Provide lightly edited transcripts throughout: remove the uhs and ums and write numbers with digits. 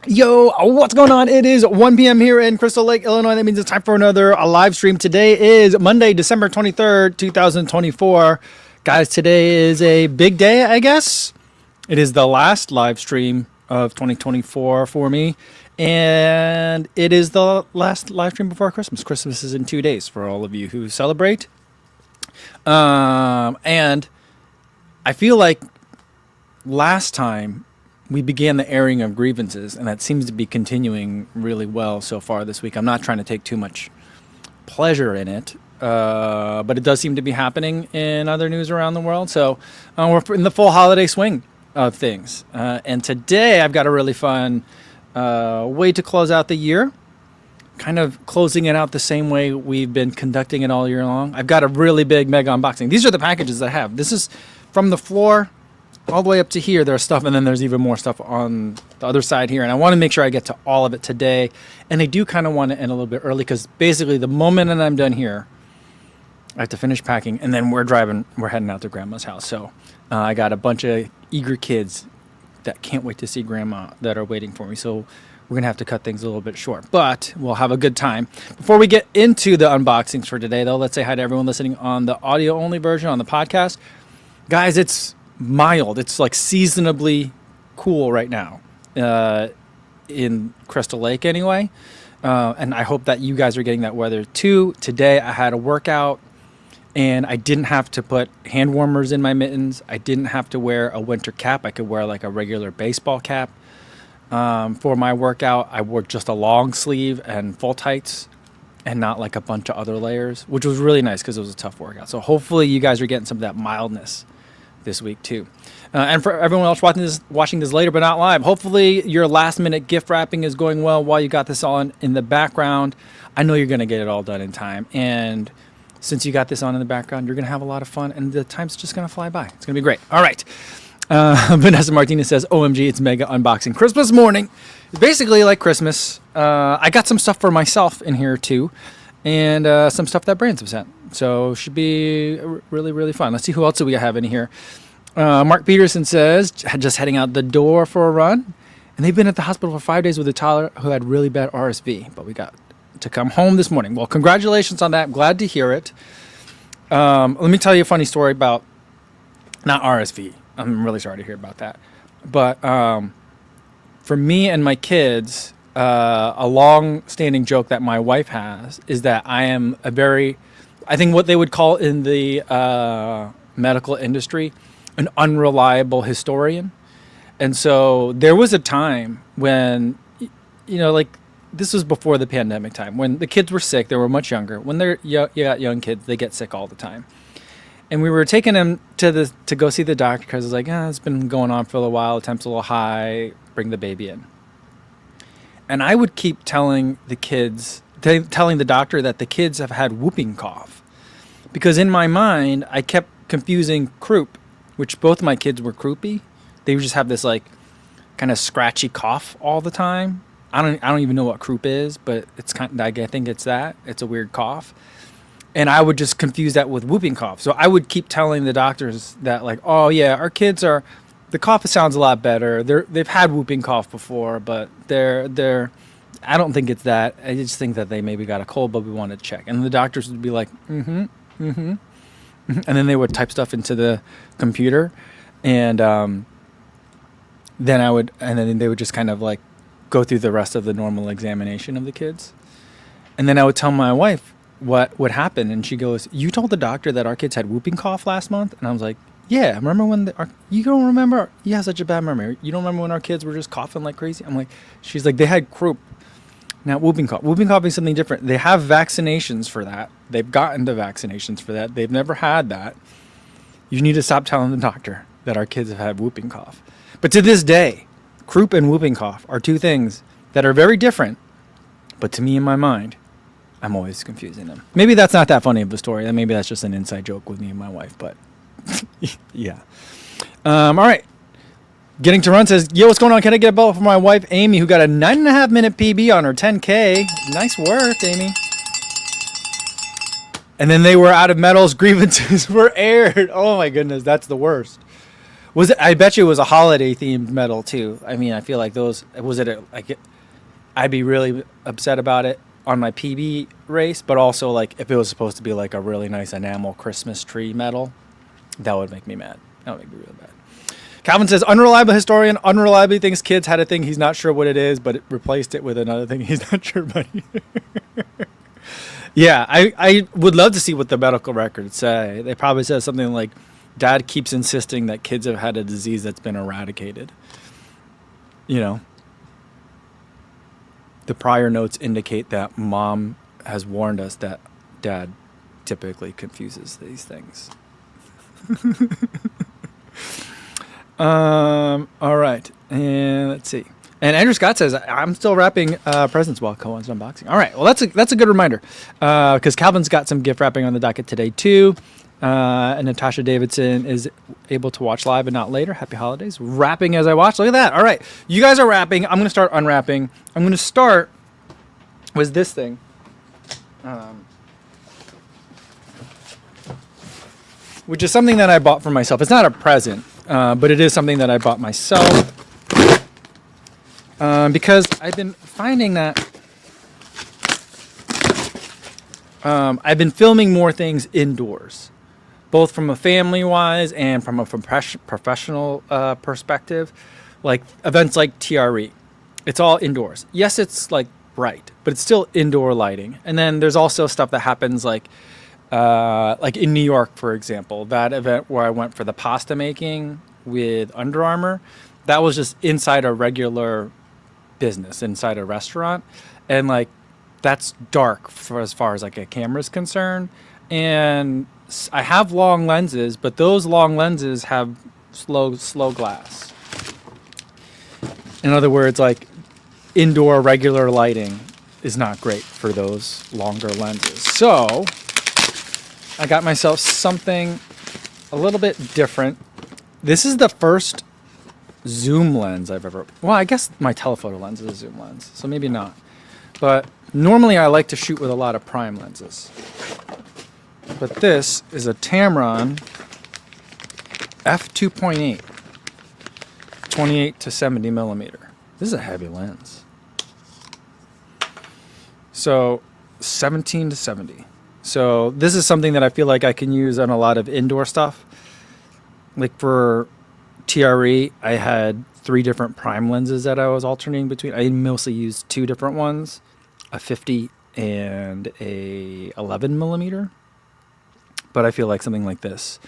Yo, what's going on? It is 1 p.m. here in Crystal Lake, Illinois. That means it's time for another live stream. Today is Monday, December 23rd, 2024. Guys, today is a big day, I guess. It is the last live stream of 2024 for me. And it is the last live stream before Christmas. Christmas is in 2 days for all of you who celebrate. And I feel like last time we began the airing of grievances, and that seems to be continuing really well so far this week. I'm not trying to take too much pleasure in it, but it does seem to be happening in other news around the world. So we're in the full holiday swing of things. And today I've got a really fun way to close out the year, kind of closing it out the same way we've been conducting it all year long. I've got a really big mega unboxing. These are the packages I have. This is from the floor all the way up to here. There's stuff, and then there's even more stuff on the other side here. And I want to make sure I get to all of it today. And I do kind of want to end a little bit early because basically the moment that I'm done here, I have to finish packing, and then we're heading out to Grandma's house. So I got a bunch of eager kids that can't wait to see Grandma that are waiting for me. So we're going to have to cut things a little bit short, but we'll have a good time. Before we get into the unboxings for today, though, let's say hi to everyone listening on the audio-only version on the podcast. Guys, it's mild. It's like seasonably cool right now in Crystal Lake anyway. And I hope that you guys are getting that weather too. Today I had a workout and I didn't have to put hand warmers in my mittens. I didn't have to wear a winter cap. I could wear like a regular baseball cap. For my workout, I wore just a long sleeve and full tights and not like a bunch of other layers, which was really nice because it was a tough workout. So hopefully you guys are getting some of that mildness this week too. And for everyone else watching this later but not live, hopefully your last minute gift wrapping is going well while you got this on in the background. I know you're going to get it all done in time. And since you got this on in the background, you're going to have a lot of fun and the time's just going to fly by. It's going to be great. All right. Vanessa Martinez says, OMG, it's mega unboxing. Christmas morning. It's basically like Christmas. I got some stuff for myself in here too. And some stuff that brands have sent. So should be really, really fun. Let's see who else do we have in here. Mark Peterson says, just heading out the door for a run. And they've been at the hospital for 5 days with a toddler who had really bad RSV. But we got to come home this morning. Well, congratulations on that. I'm glad to hear it. Let me tell you a funny story about, not RSV. I'm really sorry to hear about that. But for me and my kids, a long-standing joke that my wife has is that I am I think what they would call in the medical industry, an unreliable historian. And so there was a time when, like this was before the pandemic time, when the kids were sick. They were much younger. When they're young kids, they get sick all the time. And we were taking them to go see the doctor because it's like, it's been going on for a while. The temp's a little high. Bring the baby in. And I would keep telling the doctor that the kids have had whooping cough. Because in my mind, I kept confusing croup, which both my kids were croupy. They would just have this like kind of scratchy cough all the time. I don't even know what croup is, but it's I think it's that. It's a weird cough. And I would just confuse that with whooping cough. So I would keep telling the doctors that like, oh yeah, our kids the cough sounds a lot better. They've had whooping cough before, but I don't think it's that. I just think that they maybe got a cold, but we wanted to check. And the doctors would be like, and then they would type stuff into the computer, and then they would just kind of like go through the rest of the normal examination of the kids. And then I would tell my wife what would happen, and she goes, "You told the doctor that our kids had whooping cough last month?" And I was like, "Yeah, remember when you don't remember? You have such a bad memory. You don't remember when our kids were just coughing like crazy?" I'm like, she's like, "They had croup." Now, whooping cough. Whooping cough is something different. They have vaccinations for that. They've gotten the vaccinations for that. They've never had that. You need to stop telling the doctor that our kids have had whooping cough. But to this day, croup and whooping cough are two things that are very different. But to me, in my mind, I'm always confusing them. Maybe that's not that funny of a story. Maybe that's just an inside joke with me and my wife. But yeah. All right. Getting to Run says, yo, what's going on? Can I get a bell for my wife, Amy, who got a 9.5 minute PB on her 10K? Nice work, Amy. And then they were out of medals. Grievances were aired. Oh, my goodness. That's the worst. Was it? I bet you it was a holiday themed medal too. I mean, I feel like those. Was it like? I'd be really upset about it on my PB race, but also like if it was supposed to be like a really nice enamel Christmas tree medal, that would make me mad. That would make me really mad. Calvin says, unreliable historian unreliably thinks kids had a thing he's not sure what it is, but it replaced it with another thing he's not sure about. Yeah, I would love to see what the medical records say. They probably says something like, Dad keeps insisting that kids have had a disease that's been eradicated. You know, the prior notes indicate that Mom has warned us that Dad typically confuses these things. All right, and let's see. And Andrew Scott says, I'm still wrapping presents while Cohen's unboxing. All right, well, that's a good reminder because Calvin's got some gift wrapping on the docket today, too. And Natasha Davidson is able to watch live and not later. Happy holidays. Wrapping as I watch. Look at that. All right, you guys are wrapping. I'm going to start unwrapping. I'm going to start with this thing. Which is something that I bought for myself. It's not a present, but it is something that I bought myself. Because I've been finding that I've been filming more things indoors, both from a family-wise and from a professional perspective, like events like TRE. It's all indoors. Yes, it's like bright, but it's still indoor lighting. And then there's also stuff that happens like in New York, for example, that event where I went for the pasta making with Under Armour. That was just inside a regular business, inside a restaurant, and like that's dark for as far as like a camera's concerned. And I have long lenses, but those long lenses have slow glass. In other words, like indoor regular lighting is not great for those longer lenses. So I got myself something a little bit different. This is the first zoom lens I've ever... Well, I guess my telephoto lens is a zoom lens, so maybe not. But normally I like to shoot with a lot of prime lenses. But this is a Tamron f2.8, 28 to 70 millimeter. This is a heavy lens. So 17 to 70. So this is something that I feel like I can use on a lot of indoor stuff. Like for TRE, I had 3 different prime lenses that I was alternating between. I mostly used 2 different ones, a 50 and a 11 millimeter. But I feel like something like this,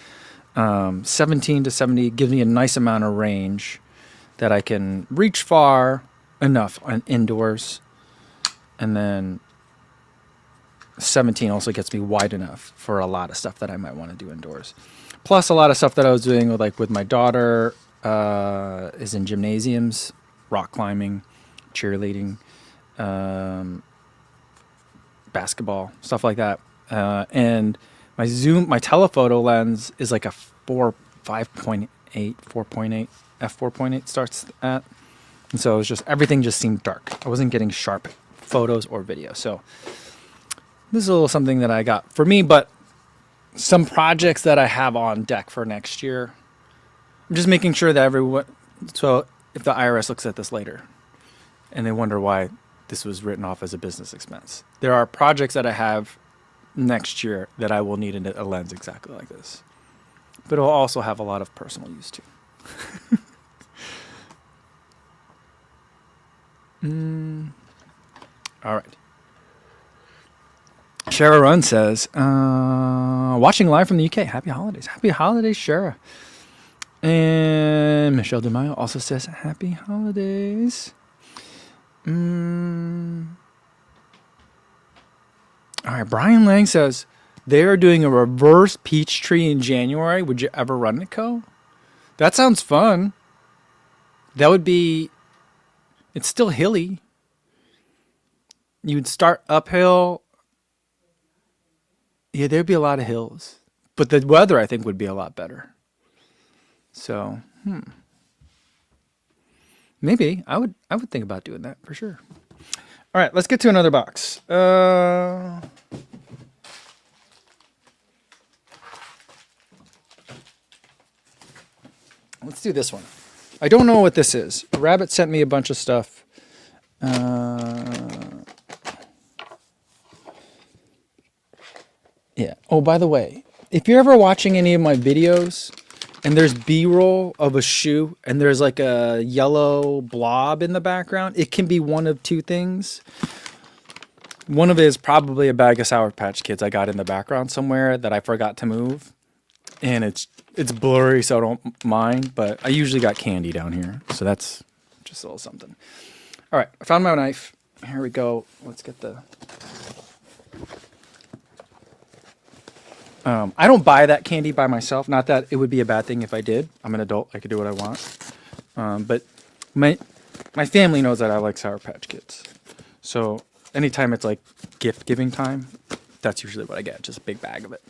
17 to 70 gives me a nice amount of range that I can reach far enough on indoors. And then 17 also gets me wide enough for a lot of stuff that I might want to do indoors. Plus a lot of stuff that I was doing with my daughter is in gymnasiums, rock climbing, cheerleading, basketball, stuff like that. And my telephoto lens is like a 5.8, 4.8, f4.8 starts at. And so it was just, everything just seemed dark. I wasn't getting sharp photos or video. So this is a little something that I got for me, but some projects that I have on deck for next year. I'm just making sure that everyone, so if the IRS looks at this later and they wonder why this was written off as a business expense, there are projects that I have next year that I will need a lens exactly like this. But it'll also have a lot of personal use too. All right. Shara Run says, watching live from the UK. Happy holidays. Happy holidays, Shara. And Michelle DeMaio also says, happy holidays. All right. Brian Lang says, they are doing a reverse peach tree in January. Would you ever run it, Co? That sounds fun. That would be, it's still hilly. You would start uphill. Yeah, there'd be a lot of hills. But the weather, I think, would be a lot better. So, maybe. I would think about doing that for sure. All right, let's get to another box. Let's do this one. I don't know what this is. Rabbit sent me a bunch of stuff. Yeah. Oh, by the way, if you're ever watching any of my videos and there's B-roll of a shoe and there's like a yellow blob in the background, it can be one of two things. One of it is probably a bag of Sour Patch Kids I got in the background somewhere that I forgot to move. And it's blurry, so I don't mind, but I usually got candy down here. So that's just a little something. All right, I found my knife. Here we go. Let's get the... I don't buy that candy by myself. Not that it would be a bad thing if I did. I'm an adult. I could do what I want. But my family knows that I like Sour Patch Kids. So anytime it's like gift giving time, that's usually what I get. Just a big bag of it.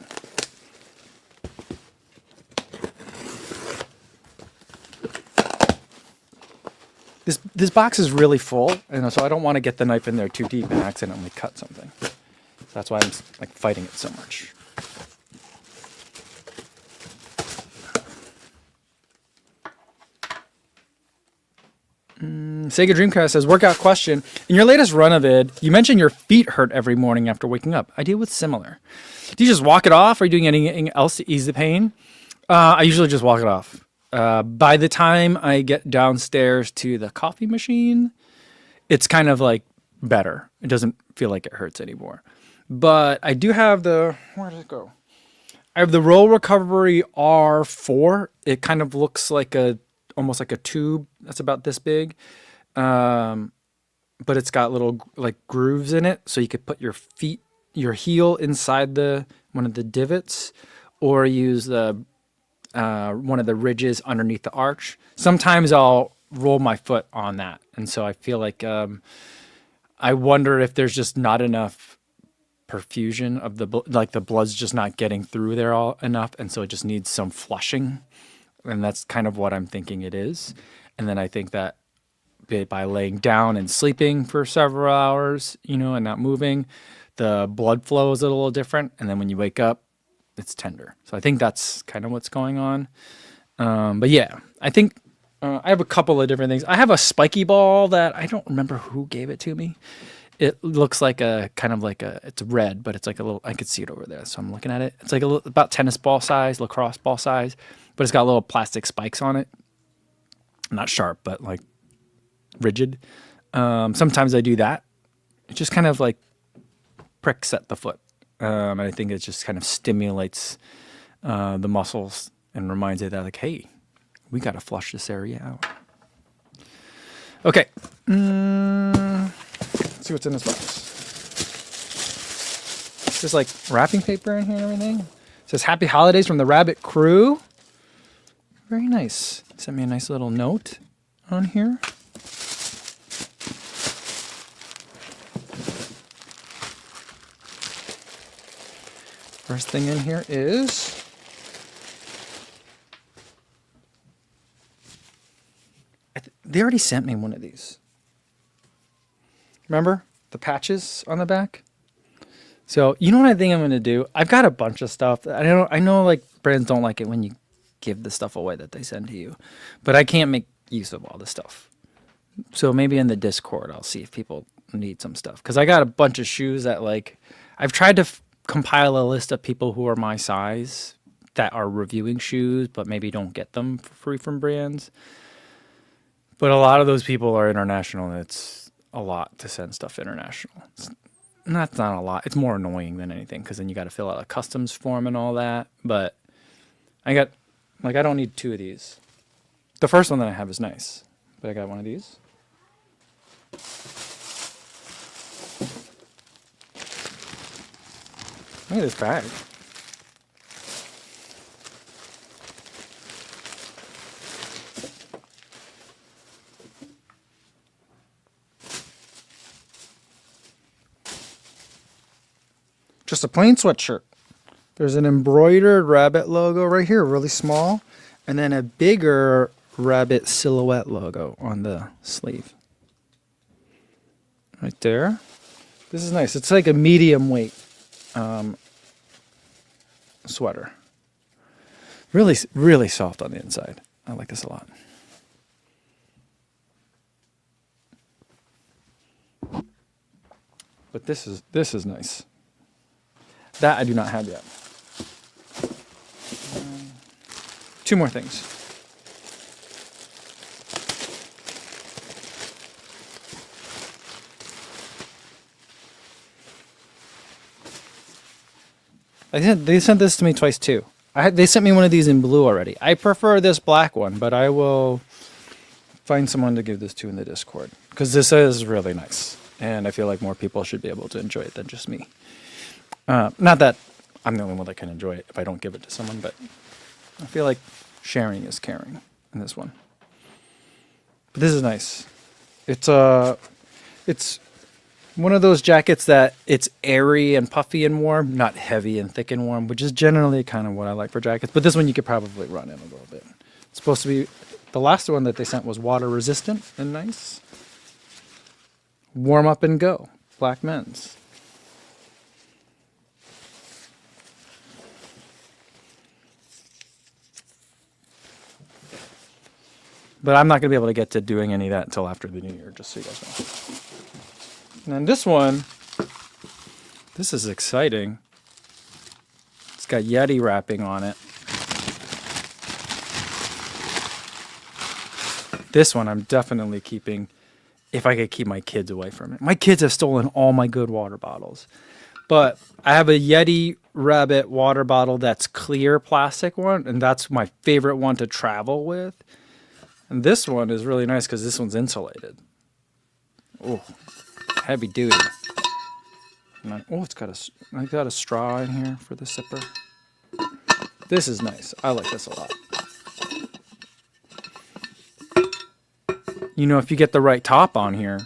This box is really full, and so I don't want to get the knife in there too deep and accidentally cut something. So that's why I'm like fighting it so much. Sega Dreamcast says, workout question. In your latest run of it, you mentioned your feet hurt every morning after waking up. I deal with similar. Do you just walk it off? Are you doing anything else to ease the pain? I usually just walk it off. By the time I get downstairs to the coffee machine, it's kind of like better. It doesn't feel like it hurts anymore. But I do have the, where did it go? I have the Roll Recovery R4. It kind of looks like almost like a tube that's about this big. But it's got little like grooves in it. So you could put your heel inside one of the divots, or use one of the ridges underneath the arch. Sometimes I'll roll my foot on that. And so I feel like, I wonder if there's just not enough perfusion of the blood's just not getting through there enough. And so it just needs some flushing. And that's kind of what I'm thinking it is. And then I think that by laying down and sleeping for several hours, and not moving, the blood flow is a little different. And then when you wake up, it's tender. So I think that's kind of what's going on. But yeah, I think I have a couple of different things. I have a spiky ball that I don't remember who gave it to me. It looks like it's red, but it's like a little, I could see it over there. So I'm looking at it. It's like about tennis ball size, lacrosse ball size, but it's got little plastic spikes on it. Not sharp, but like rigid. Sometimes I do that. It just kind of like pricks at the foot. And I think it just kind of stimulates the muscles and reminds it that, like, hey, we got to flush this area out. Okay. Let's see what's in this box. There's like wrapping paper in here and everything. It says Happy Holidays from the Rabbit Crew. Very nice. Sent me a nice little note on here. First thing in here is they already sent me one of these. Remember the patches on the back? So you know what I think I'm going to do? I've got a bunch of stuff. I know like brands don't like it when you give the stuff away that they send to you, but I can't make use of all the stuff. So maybe in the Discord, I'll see if people need some stuff. Because I got a bunch of shoes that like I've tried to compile a list of people who are my size that are reviewing shoes, but maybe don't get them for free from brands. But a lot of those people are international, and it's a lot to send stuff international. That's not a lot. It's more annoying than anything, because then you got to fill out a customs form and all that. But I don't need two of these. The first one that I have is nice, but I got one of these. Look at this bag. Just a plain sweatshirt. There's an embroidered rabbit logo right here, really small, and then a bigger rabbit silhouette logo on the sleeve. Right there. This is nice. It's like a medium weight sweater. Really, really soft on the inside. I like this a lot. But this is nice. That I do not have yet. Two more things. They sent this to me twice too. They sent me one of these in blue already. I prefer this black one, but I will find someone to give this to in the Discord because this is really nice, and I feel like more people should be able to enjoy it than just me. Not that I'm the only one that can enjoy it if I don't give it to someone, but I feel like sharing is caring in this one. But this is nice. It's one of those jackets that it's airy and puffy and warm, not heavy and thick and warm, which is generally kind of what I like for jackets. But this one you could probably run in a little bit. It's supposed to be, the last one that they sent was water resistant and nice. Warm up and go. Black men's. But I'm not going to be able to get to doing any of that until after the new year, just so you guys know. And then this one, this is exciting. It's got Yeti wrapping on it. This one I'm definitely keeping if I could keep my kids away from it. My kids have stolen all my good water bottles. But I have a Yeti Rabbit water bottle that's clear plastic one, and that's my favorite one to travel with. And this one is really nice because this one's insulated. Oh, heavy duty. It's got a straw in here for the sipper. This is nice. I like this a lot. You know, if you get the right top on here,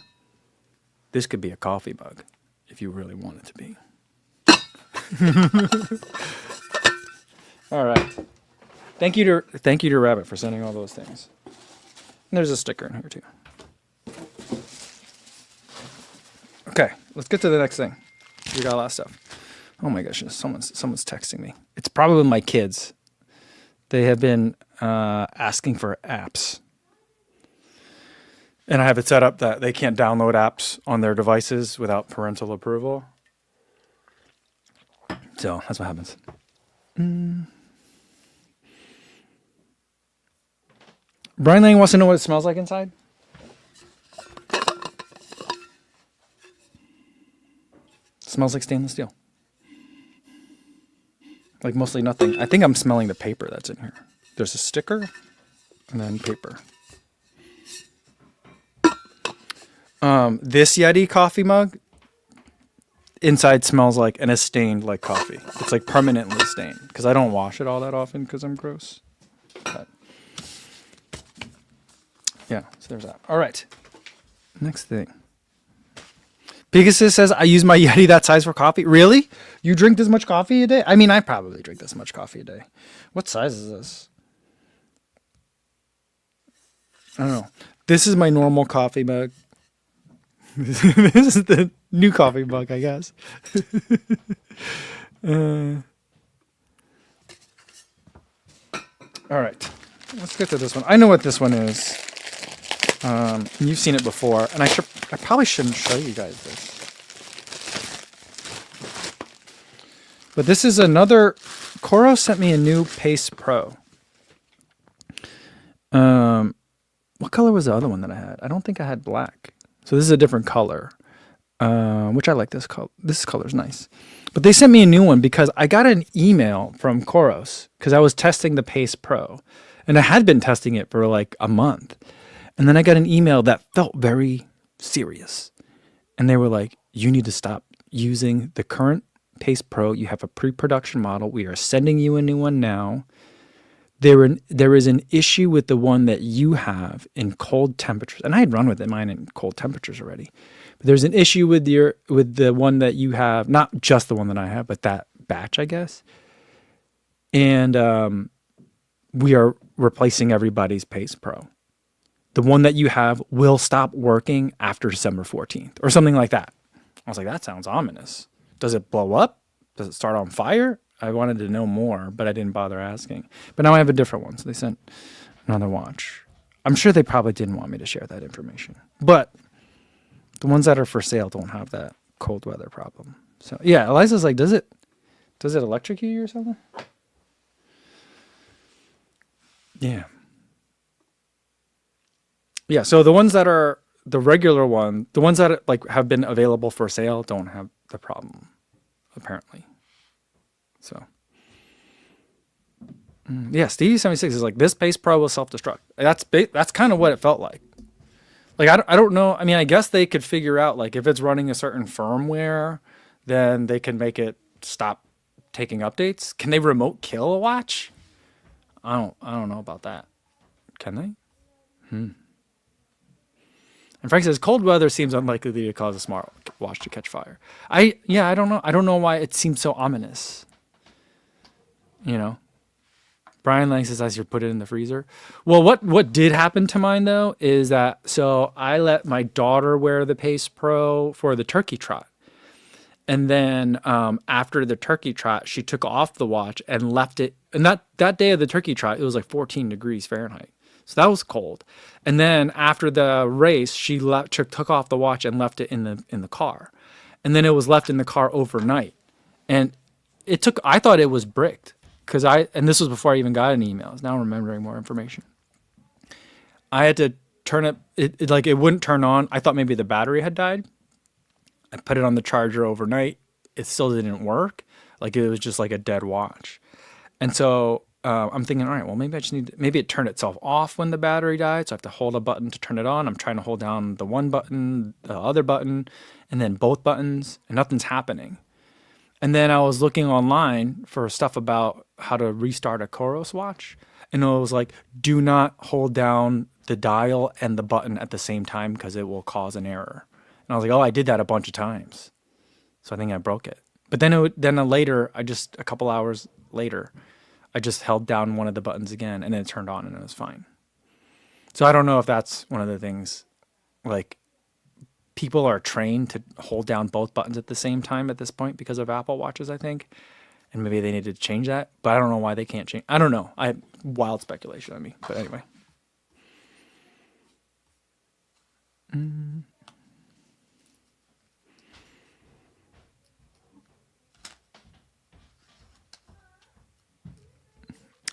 this could be a coffee mug if you really want it to be. All right. Thank you to Rabbit for sending all those things. And there's a sticker in here too. Okay, let's get to the next thing. We got a lot of stuff. Oh my gosh, someone's texting me. It's probably my kids. They have been asking for apps. And I have it set up that they can't download apps on their devices without parental approval. So that's what happens. Brian Lang wants to know what it smells like inside. It smells like stainless steel. Like mostly nothing. I think I'm smelling the paper that's in here. There's a sticker and then paper. This Yeti coffee mug inside smells like and is stained like coffee. It's like permanently stained because I don't wash it all that often because I'm gross. But yeah, so there's that. All right. Next thing. Pegasus says, I use my Yeti that size for coffee. Really? You drink this much coffee a day? I mean, I probably drink this much coffee a day. What size is this? I don't know. This is my normal coffee mug. This is the new coffee mug, I guess. All right. Let's get to this one. I know what this one is. You've seen it before, and I probably shouldn't show you guys this. But this is another. Coros sent me a new Pace Pro. What color was the other one that I had? I don't think I had black. So this is a different color, which I like this color. This color's nice. But they sent me a new one because I got an email from Coros because I was testing the Pace Pro, and I had been testing it for like a month. And then I got an email that felt very serious. And they were like, you need to stop using the current Pace Pro. You have a pre-production model. We are sending you a new one now. There is an issue with the one that you have in cold temperatures. And I had run with mine in cold temperatures already. But there's an issue with the one that you have, not just the one that I have, but that batch, I guess. And we are replacing everybody's Pace Pro. The one that you have will stop working after December 14th or something like that. I was like, that sounds ominous. Does it blow up? Does it start on fire? I wanted to know more, but I didn't bother asking. But now I have a different one. So they sent another watch. I'm sure they probably didn't want me to share that information, but the ones that are for sale don't have that cold weather problem. So yeah, Eliza's like, does it electrocute you or something? Yeah. Yeah, so the ones that are the regular one, the ones that like have been available for sale don't have the problem, apparently. So, yeah, Stevie76 is like, this Pace Pro will self-destruct. That's kind of what it felt like. Like, I don't know. I mean, I guess they could figure out, like, if it's running a certain firmware, then they can make it stop taking updates. Can they remote kill a watch? I don't know about that. Can they? And Frank says, cold weather seems unlikely to cause a smart watch to catch fire. I don't know. I don't know why it seems so ominous. You know? Brian Lang says, I should put it in the freezer. Well, what did happen to mine, though, is that, so I let my daughter wear the Pace Pro for the turkey trot. And then after the turkey trot, she took off the watch and left it. And that day of the turkey trot, it was like 14 degrees Fahrenheit. So that was cold. And then after the race, she took off the watch and left it in the car. And then it was left in the car overnight. And I thought it was bricked. And this was before I even got any emails. Now I'm remembering more information. I had to turn it wouldn't turn on. I thought maybe the battery had died. I put it on the charger overnight. It still didn't work. Like, it was just like a dead watch. And so I'm thinking, all right, well, maybe it turned itself off when the battery died. So I have to hold a button to turn it on. I'm trying to hold down the one button, the other button, and then both buttons, and nothing's happening. And then I was looking online for stuff about how to restart a Coros watch. And it was like, do not hold down the dial and the button at the same time because it will cause an error. And I was like, oh, I did that a bunch of times. So I think I broke it. But then a couple hours later, I just held down one of the buttons again and then it turned on and it was fine. So I don't know if that's one of the things, like, people are trained to hold down both buttons at the same time at this point because of Apple Watches, I think. And maybe they need to change that, but I don't know why they can't change. I don't know. Wild speculation on me, but anyway.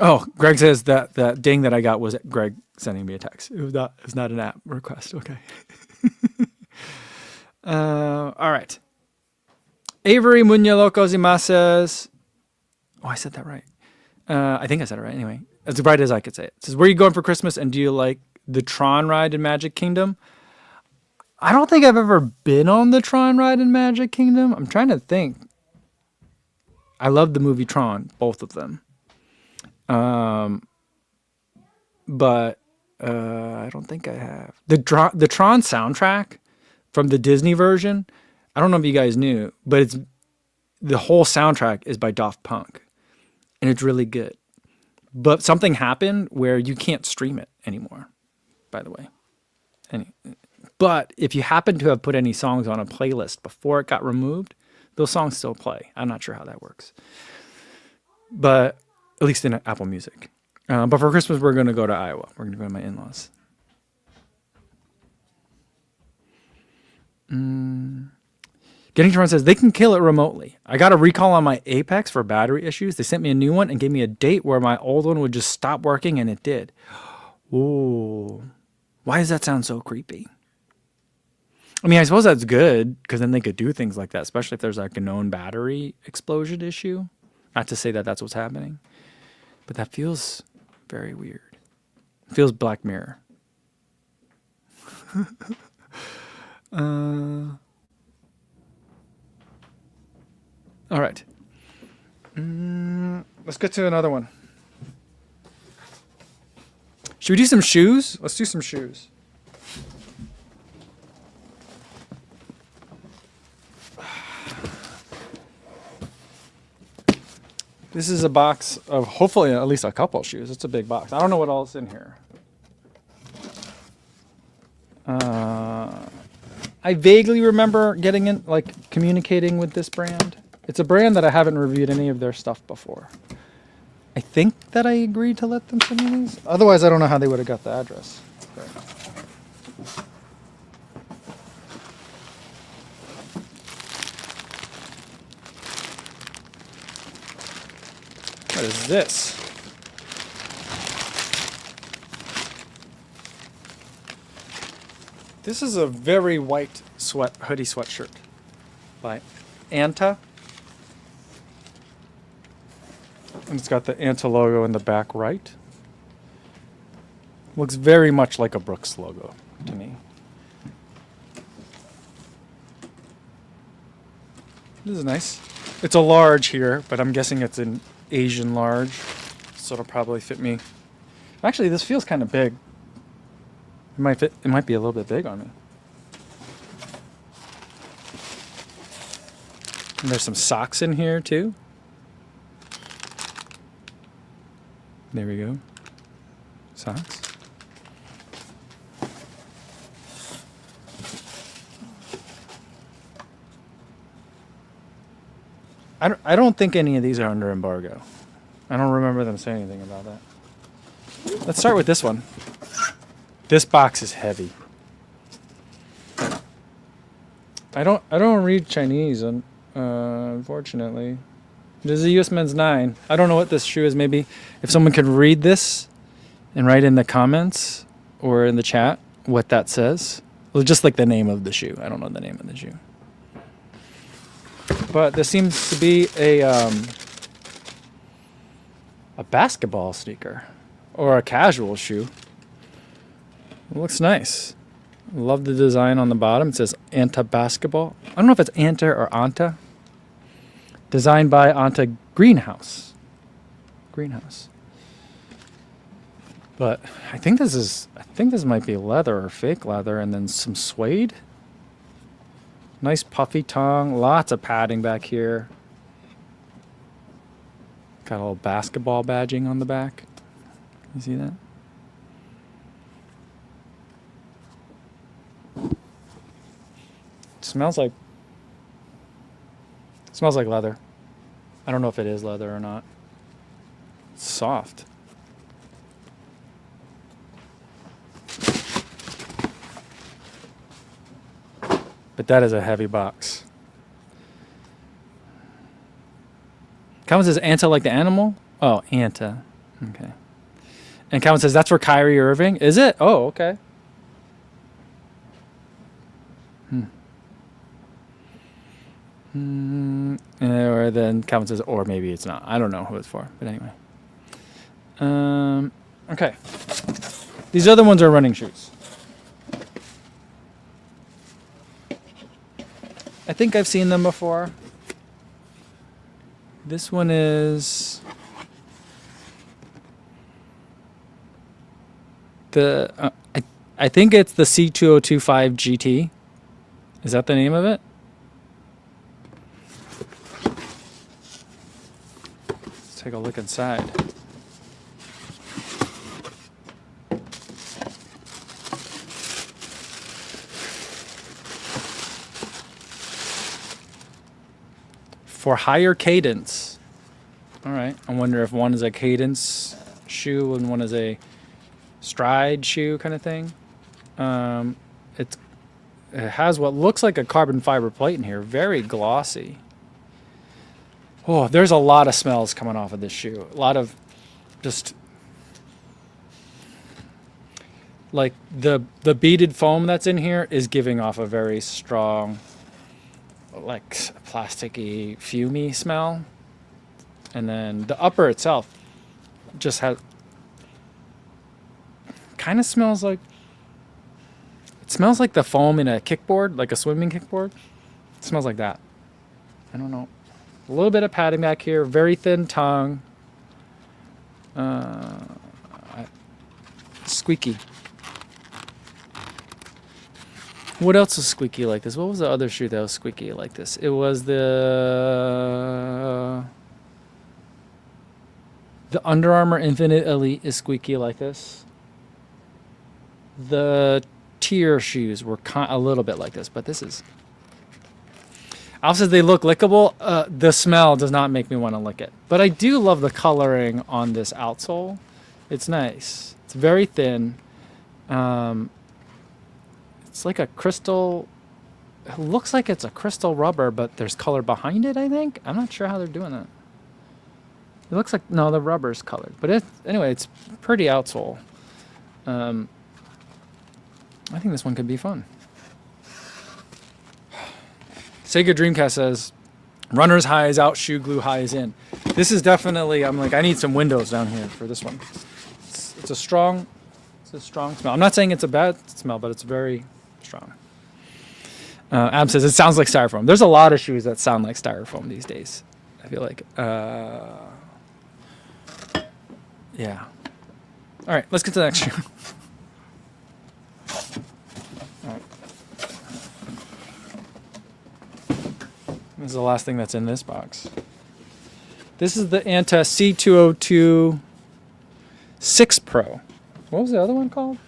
Oh, Greg says that ding that I got was Greg sending me a text. It was not an app request. Okay. All right. Avery Munyalokozima says, oh, I said that right. I think I said it right anyway. As right as I could say it. It says, where are you going for Christmas and do you like the Tron ride in Magic Kingdom? I don't think I've ever been on the Tron ride in Magic Kingdom. I'm trying to think. I love the movie Tron, both of them. But I don't think I have. The Tron soundtrack from the Disney version, I don't know if you guys knew, but the whole soundtrack is by Daft Punk. And it's really good. But something happened where you can't stream it anymore, by the way. But if you happen to have put any songs on a playlist before it got removed, those songs still play. I'm not sure how that works. But at least in Apple Music. But for Christmas, we're going to go to Iowa. We're going to go to my in-laws. Getting to Run says, they can kill it remotely. I got a recall on my Apex for battery issues. They sent me a new one and gave me a date where my old one would just stop working, and it did. Ooh. Why does that sound so creepy? I mean, I suppose that's good, because then they could do things like that, especially if there's like a known battery explosion issue. Not to say that that's what's happening. But that feels very weird. It feels Black Mirror. All right. Let's get to another one. Should we do some shoes? Let's do some shoes. This is a box of hopefully at least a couple of shoes. It's a big box. I don't know what else is in here. I vaguely remember getting in, like, communicating with this brand. It's a brand that I haven't reviewed any of their stuff before. I think that I agreed to let them send me these. Otherwise, I don't know how they would have got the address. But. What is this? This is a very white hoodie sweatshirt by Anta. And it's got the Anta logo in the back right. Looks very much like a Brooks logo to me. This is nice. It's a large here, but I'm guessing it's an Asian large, so it'll probably fit me. Actually, this feels kind of big. It might fit. It might be a little bit big on me. And there's some socks in here too. There we go. Socks. I don't think any of these are under embargo. I don't remember them saying anything about that. Let's start with this one. This box is heavy. I don't read Chinese, unfortunately. This is a US men's 9. I don't know what this shoe is. Maybe if someone could read this and write in the comments or in the chat what that says. Well, just like the name of the shoe. I don't know the name of the shoe. But this seems to be a basketball sneaker or a casual shoe. It looks nice. Love the design on the bottom. It says Anta Basketball. I don't know if it's Anta or Anta. Designed by Anta Greenhouse. But I think this might be leather or fake leather, and then some suede. Nice puffy tongue, lots of padding back here. Got a little basketball badging on the back. You see that? Smells like leather. I don't know if it is leather or not. It's soft. But that is a heavy box. Calvin says, Anta like the animal? Oh, Anta. Okay. And Calvin says, that's for Kyrie Irving? Is it? Oh, okay. Or then Calvin says, or maybe it's not. I don't know who it's for. But anyway. Okay. These other ones are running shoes. I think I've seen them before. This one is the I think it's the C2025 GT. Is that the name of it? Let's take a look inside. For higher cadence. All right. I wonder if one is a cadence shoe and one is a stride shoe kind of thing. It has what looks like a carbon fiber plate in here. Very glossy. Oh, there's a lot of smells coming off of this shoe. A lot of just like the beaded foam that's in here is giving off a very strong, like plasticky, fumey smell. And then the upper itself just has kind of smells like the foam in a kickboard, like a swimming kickboard. It smells like that. I don't know. A little bit of padding back here, very thin tongue. Squeaky. What else was squeaky like this? What was the other shoe that was squeaky like this? It was the Under Armour Infinite Elite is squeaky like this. The Tier shoes were a little bit like this, but this is... Alf says they look lickable. The smell does not make me want to lick it. But I do love the coloring on this outsole. It's nice. It's very thin. It's like a crystal. It looks like it's a crystal rubber, but there's color behind it, I think. I'm not sure how they're doing that. It looks like, no, the rubber's colored. But anyway, it's pretty outsole. I think this one could be fun. Sega Dreamcast says, runner's high is out, shoe glue high is in. This is definitely, I'm like, I need some windows down here for this one. It's a strong smell. I'm not saying it's a bad smell, but it's very strong. Ab says, it sounds like styrofoam. There's a lot of shoes that sound like styrofoam these days, I feel like. Yeah. All right, let's get to the next shoe. All right. This is the last thing that's in this box. This is the Anta C202 6 Pro. What was the other one called?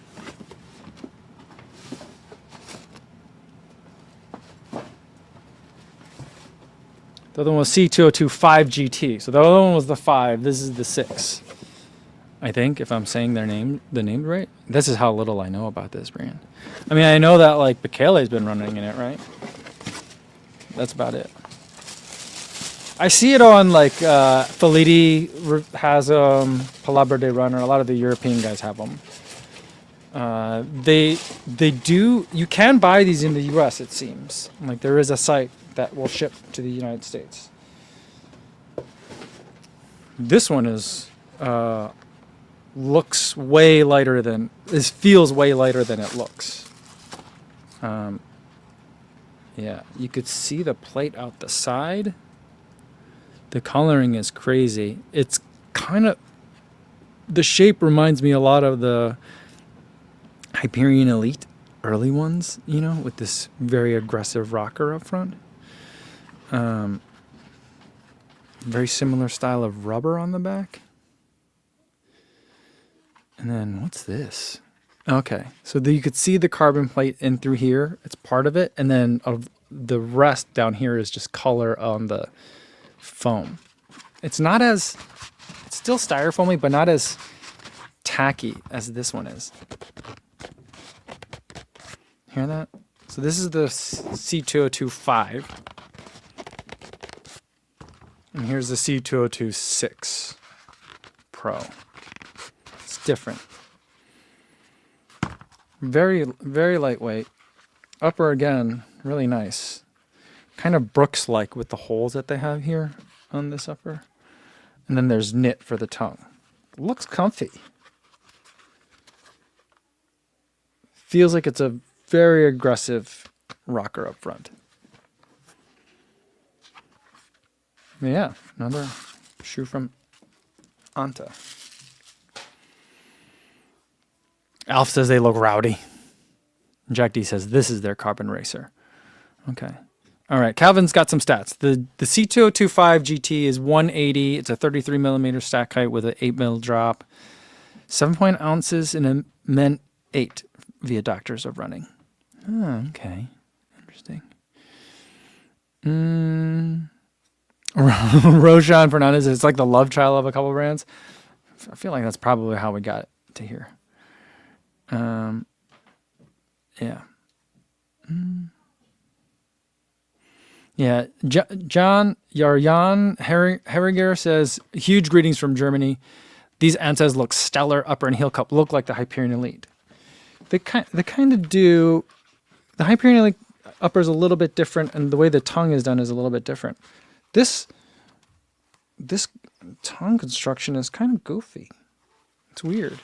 The other one was C202 5 GT. So the other one was the 5. This is the 6. I think, if I'm saying the name right. This is how little I know about this brand. I mean, I know that like Bekele's been running in it, right? That's about it. I see it on like Felidi has Palabra de Runner. A lot of the European guys have them. They do. You can buy these in the U.S. It seems like there is a site that will ship to the United States. This one is looks way lighter than feels way lighter than it looks. Yeah, you could see the plate out the side. The coloring is crazy. It's kind of, the shape reminds me a lot of the Hyperion Elite early ones, you know, with this very aggressive rocker up front. Very similar style of rubber on the back. And then what's this? Okay, so you could see the carbon plate in through here. It's part of it, and then the rest down here is just color on the foam. It's still styrofoamy, but not as tacky as this one is. Hear that? So this is the C202 5. And here's the C202 6 Pro. It's different. Very, very lightweight. Upper again, really nice. Kind of Brooks-like with the holes that they have here on this upper. And then there's knit for the tongue. Looks comfy. Feels like it's a very aggressive rocker up front. Yeah, another shoe from Anta. Alf says they look rowdy. Jack D says this is their carbon racer. Okay. All right, Calvin's got some stats. The C202 5 GT is 180. It's a 33 millimeter stack height with an 8 mil drop. 7 ounces in a men 8 via Doctors of Running. Oh, okay. Interesting. Roshan Fernandez, it's like the love child of a couple brands. I feel like that's probably how we got to here. Yeah. Yeah, John Yarjan Herriger says, huge greetings from Germany. These Antas look stellar. Upper and heel cup look like the Hyperion Elite. They kind of do. The Hyperion Elite upper is a little bit different, and the way the tongue is done is a little bit different. This tongue construction is kind of goofy. It's weird.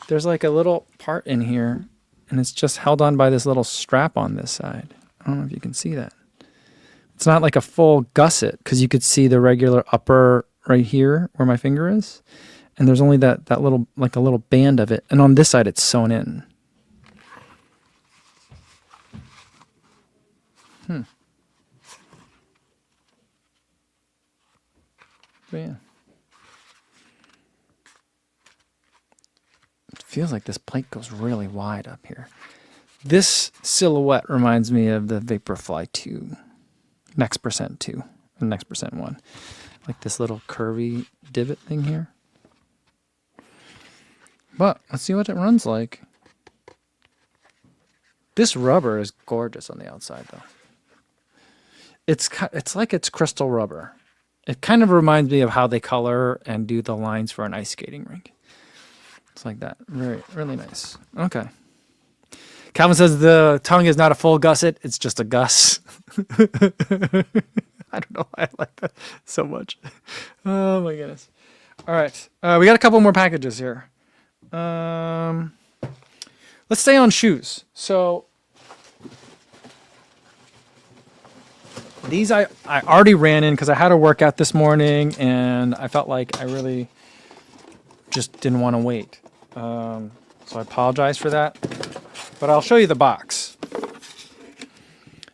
There's like a little part in here, and it's just held on by this little strap on this side. I don't know if you can see that. It's not like a full gusset, because you could see the regular upper right here where my finger is. And there's only that little, like a little band of it. And on this side, it's sewn in. But yeah. It feels like this plate goes really wide up here. This silhouette reminds me of the Vaporfly 2. next percent 2 and next percent 1. Like this little curvy divot thing here. But let's see what it runs like. This rubber is gorgeous on the outside, though. It's like it's crystal rubber. It kind of reminds me of how they color and do the lines for an ice skating rink. It's like that. Really nice. Okay. Calvin says the tongue is not a full gusset. It's just a gus. I don't know why I like that so much. Oh, my goodness. All right. We got a couple more packages here. Let's stay on shoes. So these I already ran in because I had a workout this morning and I felt like I really just didn't want to wait. So I apologize for that. But I'll show you the box.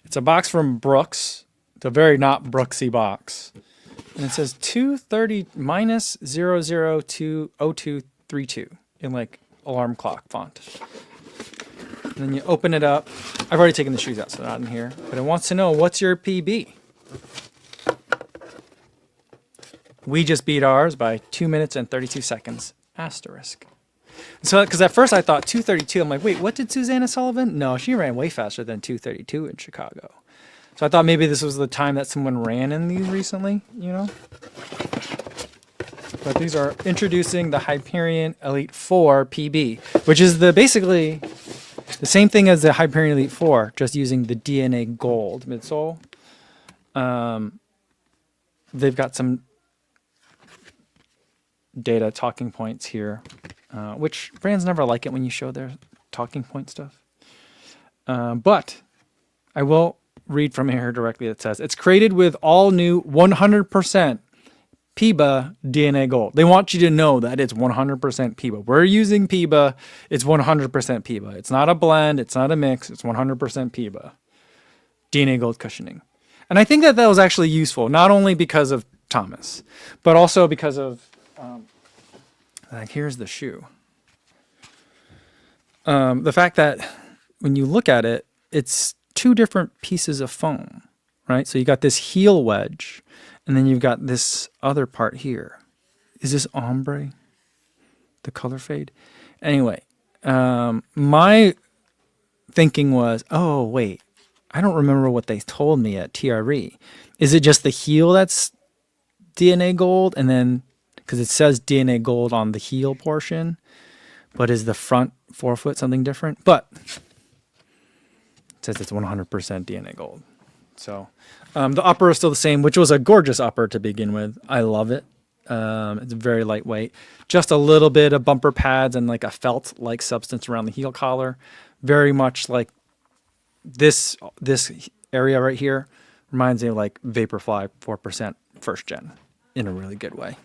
It's a box from Brooks. It's a very not Brooksy box. And it says 230 minus 0020232 in like alarm clock font. And then you open it up. I've already taken the shoes out, so they're not in here. But it wants to know, what's your PB? We just beat ours by 2 minutes and 32 seconds. Asterisk. So, because at first I thought 232. I'm like, wait, what did Susanna Sullivan? No, she ran way faster than 232 in Chicago. So I thought maybe this was the time that someone ran in these recently, you know? But these are introducing the Hyperion Elite 4 PB, which is basically the same thing as the Hyperion Elite 4, just using the DNA Gold midsole. They've got some data talking points here, which brands never like it when you show their talking point stuff. But I will read from here directly. It says, it's created with all new 100% PIBA DNA Gold. They want you to know that it's 100% PIBA. We're using PIBA. It's 100% PIBA. It's not a blend. It's not a mix. It's 100% PIBA. DNA Gold cushioning. And I think that was actually useful, not only because of Thomas, but also because of, here's the shoe. The fact that when you look at it, it's two different pieces of foam, right? So you got this heel wedge, and then you've got this other part here. Is this ombre? The color fade? Anyway, my thinking was, oh, wait, I don't remember what they told me at TRE. Is it just the heel that's DNA Gold? And then, because it says DNA Gold on the heel portion, but is the front forefoot something different? But it says it's 100% DNA Gold. So the upper is still the same, which was a gorgeous upper to begin with. I love it. It's very lightweight. Just a little bit of bumper pads and like a felt-like substance around the heel collar. Very much like this area right here reminds me of like Vaporfly 4% first gen in a really good way.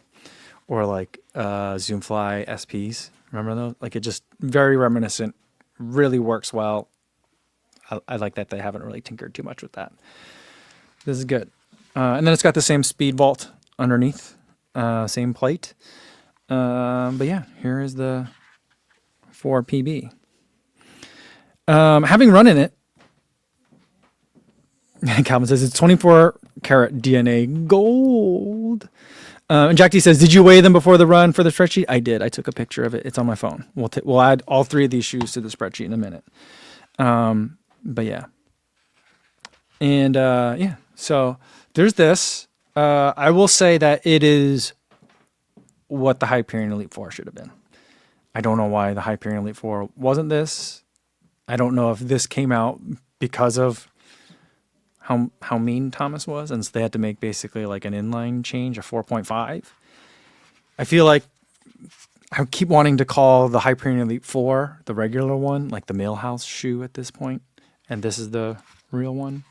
Or like Zoomfly SPs. Remember those? Like it just very reminiscent. Really works well. I like that they haven't really tinkered too much with that. This is good. And then it's got the same speed vault underneath. Same plate. But yeah, here is the 4PB. Having run in it, Calvin says it's 24 karat DNA Gold. And Jack D says, did you weigh them before the run for the spreadsheet? I did. I took a picture of it. It's on my phone. We'll add all three of these shoes to the spreadsheet in a minute. But yeah. And yeah, so there's this. I will say that it is what the Hyperion Elite 4 should have been. I don't know why the Hyperion Elite 4 wasn't this. I don't know if this came out because of how mean Thomas was, and so they had to make basically like an inline change, a 4.5. I feel like I keep wanting to call the Hyperion Elite 4 the regular one, like the Millhouse shoe at this point, and this is the real one.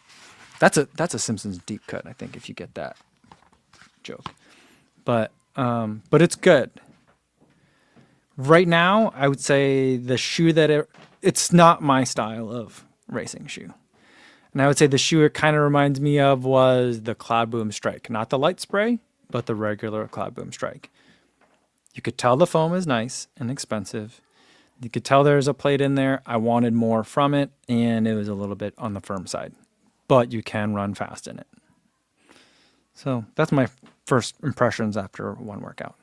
That's a Simpsons deep cut, I think, if you get that joke. But it's good. Right now, I would say the shoe that it's not my style of racing shoe. And I would say the shoe it kind of reminds me of was the Cloud Boom Strike. Not the light spray, but the regular Cloud Boom Strike. You could tell the foam is nice and expensive. You could tell there's a plate in there. I wanted more from it, and it was a little bit on the firm side. But you can run fast in it. So that's my first impressions after one workout.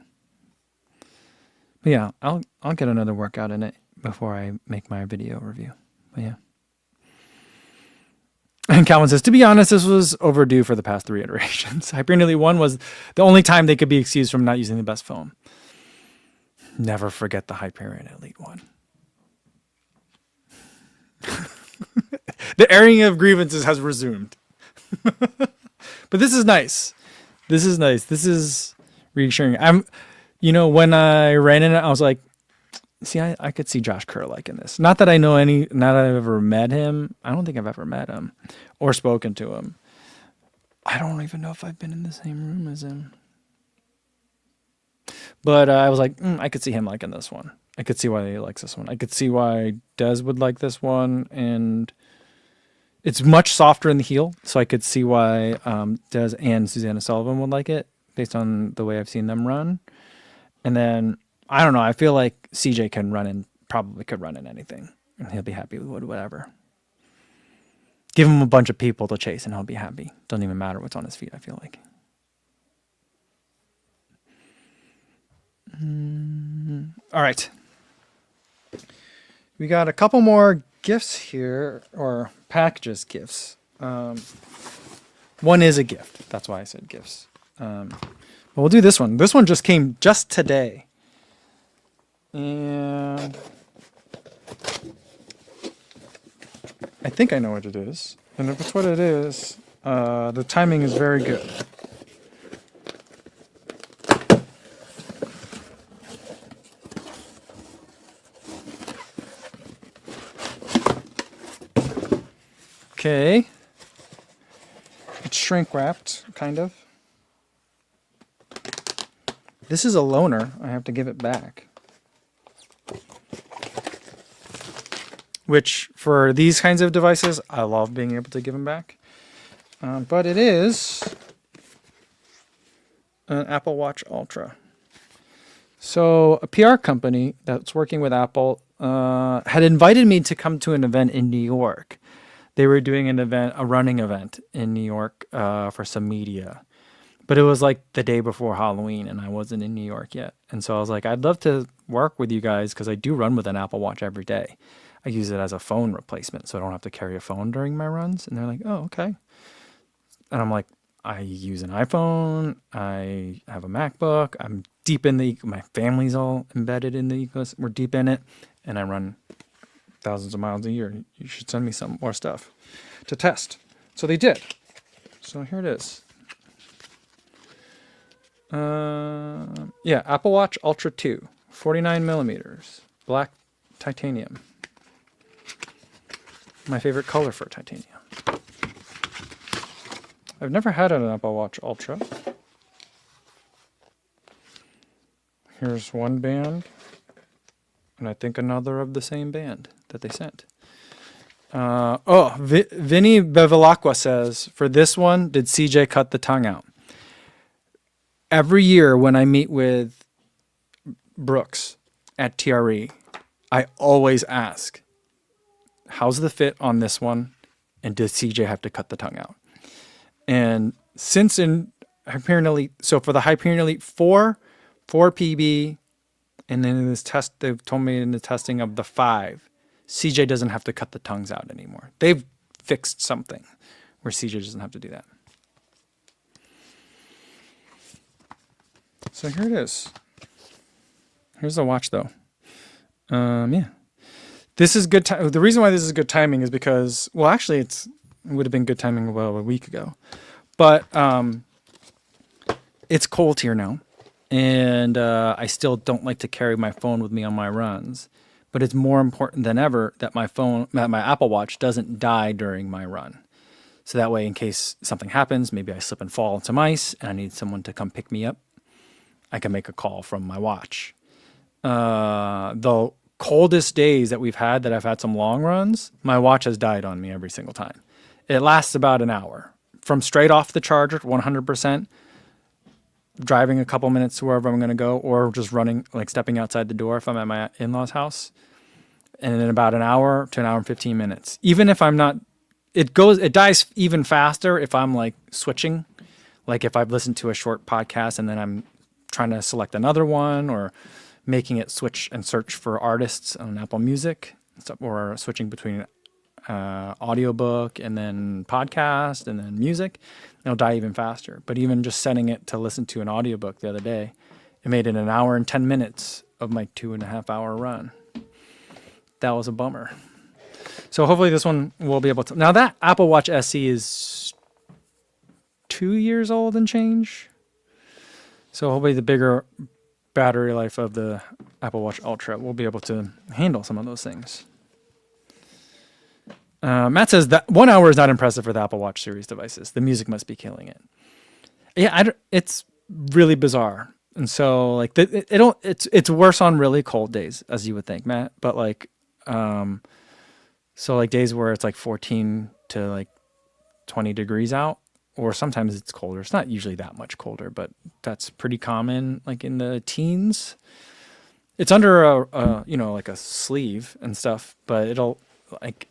But yeah, I'll get another workout in it before I make my video review. But yeah. And Calvin says, to be honest, this was overdue for the past 3 iterations. Hyperion Elite 1 was the only time they could be excused from not using the best foam. Never forget the Hyperion Elite 1. The airing of grievances has resumed. But this is nice. This is nice. This is reassuring. When I ran in it, I was like, see, I could see Josh Kerr liking this. Not that I know not that I've ever met him. I don't think I've ever met him or spoken to him. I don't even know if I've been in the same room as him. But I was like, I could see him liking this one. I could see why he likes this one. I could see why Des would like this one. And it's much softer in the heel, so I could see why Des and Susanna Sullivan would like it based on the way I've seen them run. And then, I don't know, I feel like CJ probably could run in anything, and he'll be happy with whatever. Give him a bunch of people to chase, and he'll be happy. Doesn't even matter what's on his feet, I feel like. All right. We got a couple more gifts here, or packages gifts. One is a gift. That's why I said gifts. But we'll do this one. This one just came just today. And I think I know what it is. And if it's what it is, the timing is very good. Okay. It's shrink wrapped, kind of. This is a loaner. I have to give it back. Which, for these kinds of devices, I love being able to give them back. But it is an Apple Watch Ultra. So a PR company that's working with Apple had invited me to come to an event in New York. They were doing a running event in New York for some media. But it was like the day before Halloween, and I wasn't in New York yet. And so I was like, I'd love to work with you guys because I do run with an Apple Watch every day. I use it as a phone replacement, so I don't have to carry a phone during my runs. And they're like, oh, okay. And I'm like, I use an iPhone. I have a MacBook. I'm deep in my family's all embedded in the ecosystem. We're deep in it. And I run thousands of miles a year. You should send me some more stuff to test. So they did. So here it is. Apple Watch Ultra 2, 49 millimeters, black titanium. My favorite color for titanium. I've never had an Apple Watch Ultra. Here's one band, and I think another of the same band that they sent. Vinny Bevilacqua says, for this one, did CJ cut the tongue out? Every year when I meet with Brooks at TRE, I always ask, how's the fit on this one? And does CJ have to cut the tongue out? And since in Hyperion Elite, so for the Hyperion Elite 4 PB, and then in this test, they've told me in the testing of the 5, CJ doesn't have to cut the tongues out anymore. They've fixed something where CJ doesn't have to do that. So here it is. Here's the watch, though. This is good. The reason why this is good timing is because, well, actually, it would have been good timing about a week ago, but it's cold here now, and I still don't like to carry my phone with me on my runs. But it's more important than ever that my Apple Watch doesn't die during my run. So that way, in case something happens, maybe I slip and fall on some ice, and I need someone to come pick me up, I can make a call from my watch. The coldest days that we've had, that I've had some long runs, my watch has died on me every single time. It lasts about an hour. From straight off the charger, 100%, driving a couple minutes to wherever I'm going to go, or just running, like stepping outside the door if I'm at my in-laws' house. And in about an hour to an hour and 15 minutes. Even if I'm not, it dies even faster if I'm like switching. Like if I've listened to a short podcast and then I'm trying to select another one, or making it switch and search for artists on Apple Music, or switching between audiobook and then podcast and then music, it'll die even faster. But even just setting it to listen to an audiobook the other day, it made it 1 hour and 10 minutes of my 2.5 hour run. That was a bummer. So hopefully this one will be able to. Now that Apple Watch SE is 2 years old and change. So hopefully the bigger battery life of the Apple Watch Ultra will be able to handle some of those things. Matt says that 1 hour is not impressive for the Apple Watch series devices. The music must be killing it. Yeah, it's really bizarre. And so like it's worse on really cold days, as you would think, Matt. But like, so like days where it's like 14 to like 20 degrees out, or sometimes it's colder. It's not usually that much colder, but that's pretty common. Like in the teens, it's under a like a sleeve and stuff, but it'll like,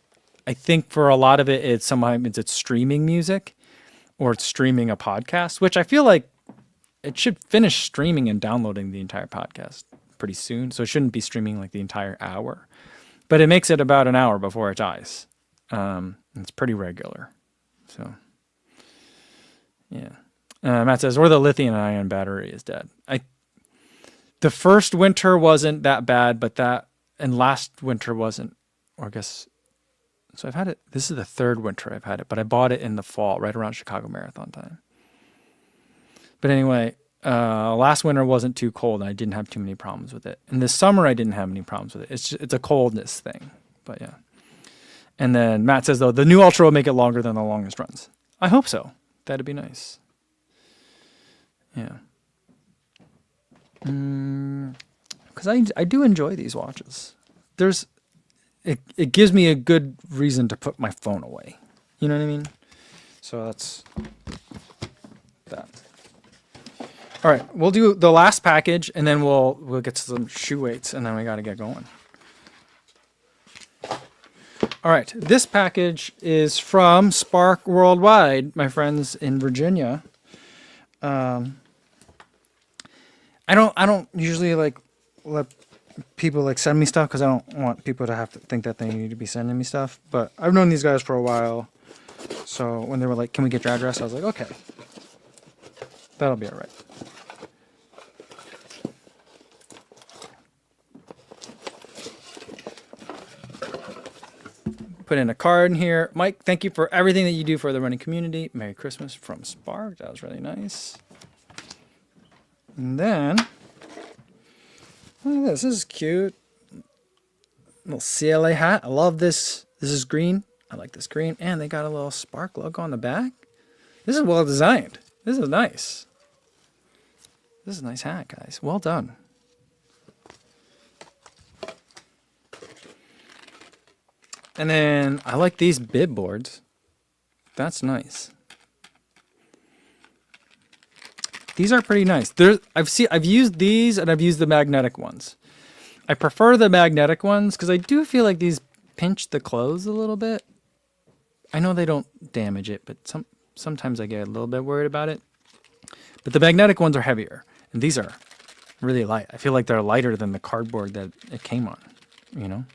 I think for a lot of it, it's sometimes it's streaming music or it's streaming a podcast, which I feel like it should finish streaming and downloading the entire podcast pretty soon. So it shouldn't be streaming like the entire hour, but it makes it about an hour before it dies. It's pretty regular. So yeah. Matt says, or the lithium ion battery is dead. The first winter wasn't that bad, and last winter wasn't, or I guess, so I've had it, this is the third winter I've had it, but I bought it in the fall, right around Chicago Marathon time. But anyway, last winter wasn't too cold, and I didn't have too many problems with it. And this summer, I didn't have any problems with it. It's a coldness thing, but yeah. And then Matt says, though, the new Ultra will make it longer than the longest runs. I hope so. That'd be nice. Yeah. Because I do enjoy these watches. It gives me a good reason to put my phone away. You know what I mean? So that's that. All right, we'll do the last package, and then we'll get to some shoe weights, and then we got to get going. All right, this package is from Spark Worldwide, my friends in Virginia. I don't usually like let people like send me stuff because I don't want people to have to think that they need to be sending me stuff. But I've known these guys for a while, so when they were like, "Can we get your address?" I was like, "Okay, that'll be all right." Put in a card in here. Mike, thank you for everything that you do for the running community. Merry Christmas from Spark. That was really nice. And then, oh, this is cute. Little CLA hat. I love this. This is green. I like this green. And they got a little Spark logo on the back. This is well designed. This is nice. This is a nice hat, guys. Well done. And then I like these bib boards. That's nice. These are pretty nice. I've used these, and I've used the magnetic ones. I prefer the magnetic ones because I do feel like these pinch the clothes a little bit. I know they don't damage it, but sometimes I get a little bit worried about it. But the magnetic ones are heavier, and these are really light. I feel like they're lighter than the cardboard that it came on, you know?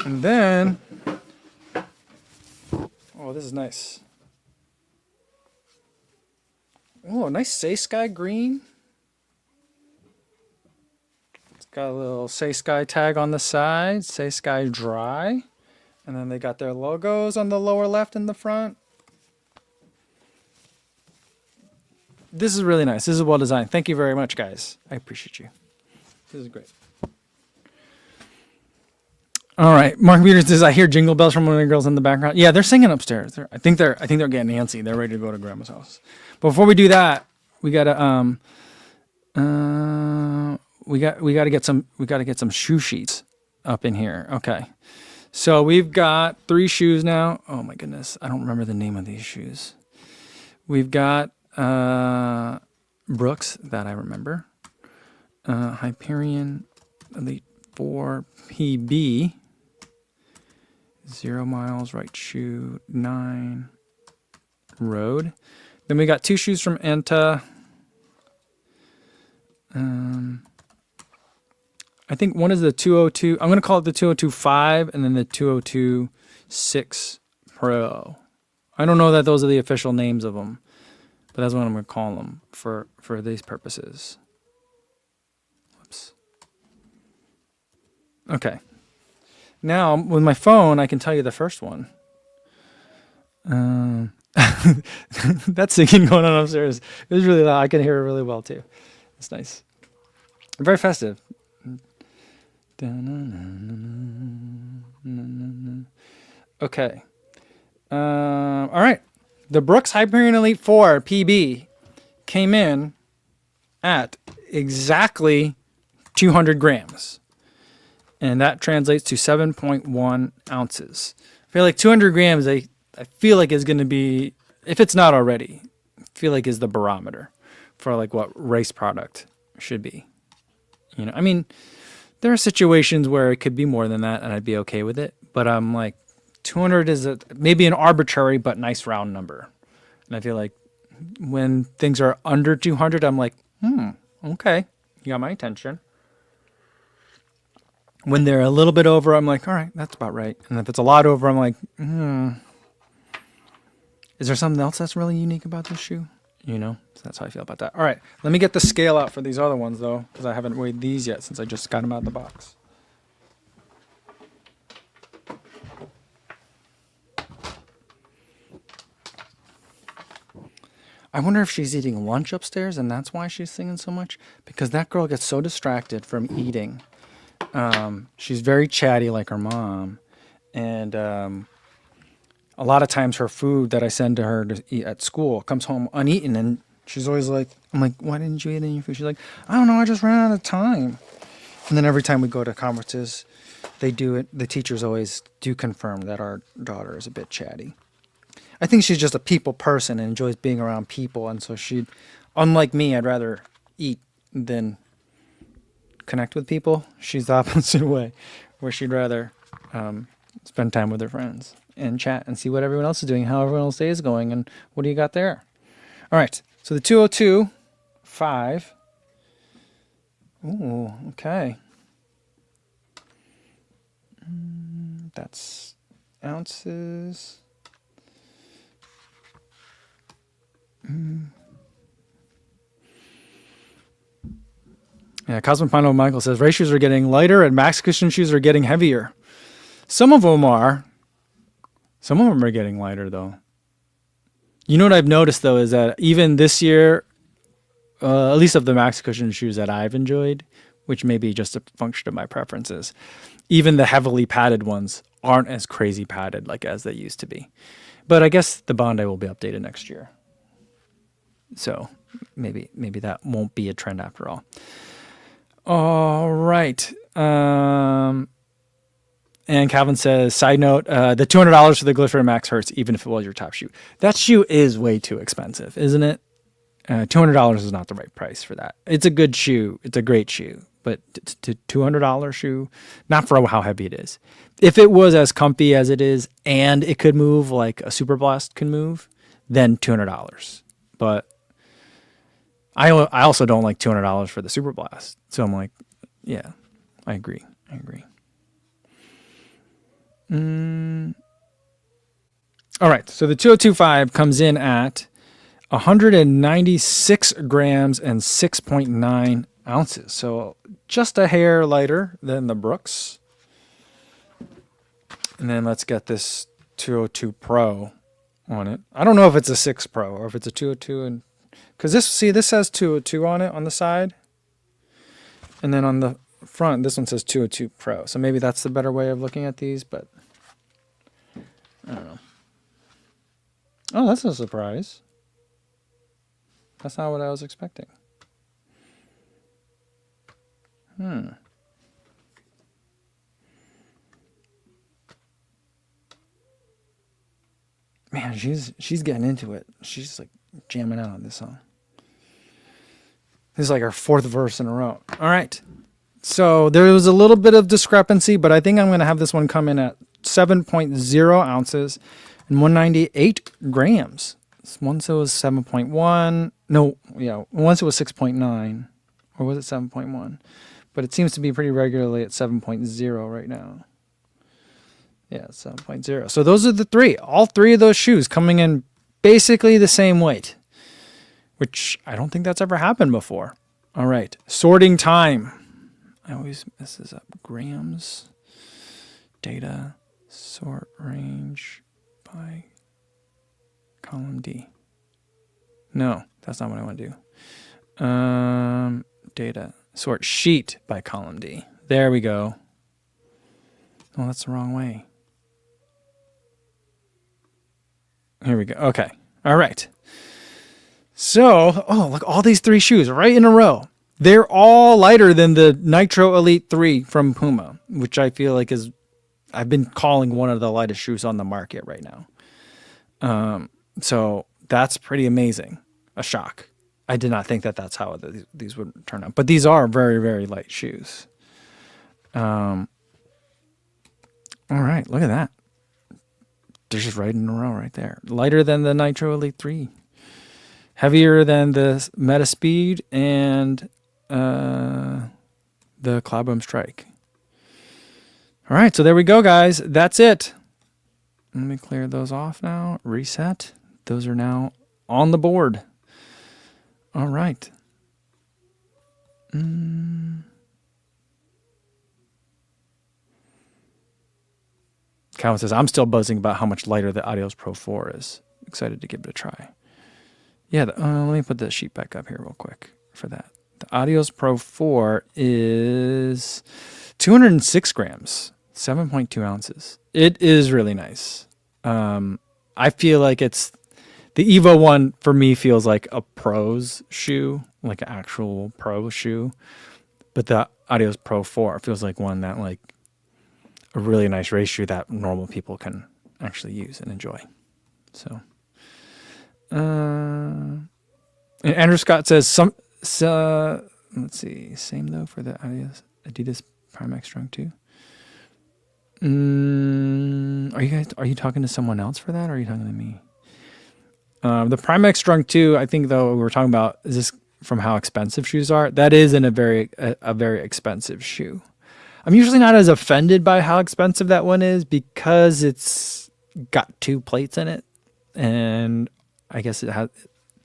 And then, oh, this is nice. Oh, a nice Say Sky green. It's got a little Say Sky tag on the side, Say Sky Dry. And then they got their logos on the lower left and the front. This is really nice. This is well designed. Thank you very much, guys. I appreciate you. This is great. All right, Mark Peters says, I hear jingle bells from one of the girls in the background. Yeah, they're singing upstairs. I think they're getting antsy. They're ready to go to Grandma's house. But before we do that, we gotta get some shoe sheets up in here. Okay, so we've got 3 shoes now. Oh my goodness, I don't remember the name of these shoes. We've got Brooks, that I remember. Hyperion Elite 4 PB. 0 miles, right shoe, 9, road. Then we got 2 shoes from Anta. I think one is the 202. I'm going to call it the 202.5 and then the 202.6 Pro. I don't know that those are the official names of them, but that's what I'm going to call them for these purposes. Whoops. Okay. Now, with my phone, I can tell you the first one. That's singing going on upstairs. It was really loud. I can hear it really well, too. It's nice. Very festive. Okay. All right. The Brooks Hyperion Elite 4 PB came in at exactly 200 grams. And that translates to 7.1 ounces. I feel like 200 grams, I feel like is going to be, if it's not already, I feel like is the barometer for like what race product should be. You know, I mean, there are situations where it could be more than that and I'd be okay with it. But I'm like, 200 is maybe an arbitrary but nice round number. And I feel like when things are under 200, I'm like, okay, you got my attention. When they're a little bit over, I'm like, all right, that's about right. And if it's a lot over, I'm like, is there something else that's really unique about this shoe? You know, so that's how I feel about that. All right, let me get the scale out for these other ones, though, because I haven't weighed these yet since I just got them out of the box. I wonder if she's eating lunch upstairs and that's why she's singing so much, because that girl gets so distracted from eating. She's very chatty like her mom, and a lot of times her food that I send to her to eat at school comes home uneaten, and she's always like, I'm like, why didn't you eat any food? She's like, I don't know, I just ran out of time. And then every time we go to conferences, they do it. The teachers always do confirm that our daughter is a bit chatty. I think she's just a people person and enjoys being around people, and so she, unlike me, I'd rather eat than connect with people. She's the opposite way, where she'd rather spend time with her friends and chat and see what everyone else is doing, how everyone else's day is going, and what do you got there. All right, so the 202.5. Ooh, okay. That's ounces. Yeah, Cosmopino Michael says race shoes are getting lighter and max cushion shoes are getting heavier. Some of them are. Some of them are getting lighter, though. You know what I've noticed, though, is that even this year, at least of the max cushion shoes that I've enjoyed, which may be just a function of my preferences, even the heavily padded ones aren't as crazy padded like as they used to be. But I guess the Bondi will be updated next year. So maybe that won't be a trend after all. All right. And Calvin says, side note, the $200 for the Glycerin Max hurts even if it was your top shoe. That shoe is way too expensive, isn't it? $200 is not the right price for that. It's a good shoe. It's a great shoe. But $200 shoe, not for how heavy it is. If it was as comfy as it is and it could move like a Super Blast can move, then $200. But I also don't like $200 for the Super Blast. So I'm like, yeah, I agree. All right, so the 202.5 comes in at 196 grams and 6.9 ounces. So just a hair lighter than the Brooks. And then let's get this 202 Pro on it. I don't know if it's a 6 Pro or if it's a 202 and because this says 202 on it on the side. And then on the front, this one says 202 Pro. So maybe that's the better way of looking at these, but I don't know. Oh, that's a surprise. That's not what I was expecting. Man, she's getting into it. She's like jamming out on this song. This is like our 4th verse in a row. All right. So there was a little bit of discrepancy, but I think I'm going to have this one come in at 7.0 ounces and 198 grams. Once it was 7.1. No, yeah, once it was 6.9. Or was it 7.1? But it seems to be pretty regularly at 7.0 right now. Yeah, 7.0. So those are the three. All three of those shoes coming in basically the same weight, which I don't think that's ever happened before. All right, sorting time. I always mess this up. Grams, data, sort range by column D. No, that's not what I want to do. Data, sort sheet by column D. There we go. Oh, that's the wrong way. Here we go. Okay. All right. So, oh, look, all these three shoes right in a row. They're all lighter than the Nitro Elite 3 from Puma, which I feel like is, I've been calling one of the lightest shoes on the market right now. So that's pretty amazing. A shock. I did not think that that's how these would turn out. But these are very, very light shoes. All right, look at that. They're just right in a row right there. Lighter than the Nitro Elite 3. Heavier than the Meta Speed and the Cloudboom Strike. All right, so there we go, guys. That's it. Let me clear those off now. Reset. Those are now on the board. All right. Calvin says, I'm still buzzing about how much lighter the Adios Pro 4 is. Excited to give it a try. Yeah, let me put the sheet back up here real quick for that. The Adios Pro 4 is 206 grams, 7.2 ounces. It is really nice. I feel like it's, the Evo one for me feels like a pro's shoe, like an actual pro shoe. But the Adios Pro 4 feels like one that like a really nice race shoe that normal people can actually use and enjoy. So, and Andrew Scott says let's see, same though for the Adidas Prime X Strung 2. Are you talking to someone else for that, or are you talking to me? The Prime X Strung 2, I think though we were talking about, is this from how expensive shoes are? That is in a very expensive shoe. I'm usually not as offended by how expensive that one is because it's got 2 plates in it, and I guess it has.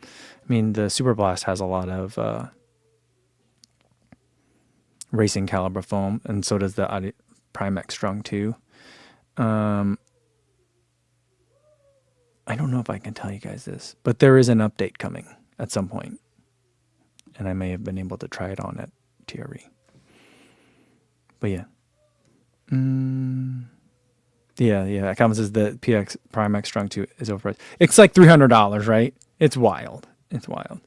I mean, the Super Blast has a lot of racing caliber foam, and so does the Prime X Strung 2. I don't know if I can tell you guys this, but there is an update coming at some point, and I may have been able to try it on at TRE. But yeah. Yeah. Comment says the PX Prime X Strung 2 is overpriced. It's like $300, right? It's wild. It's wild.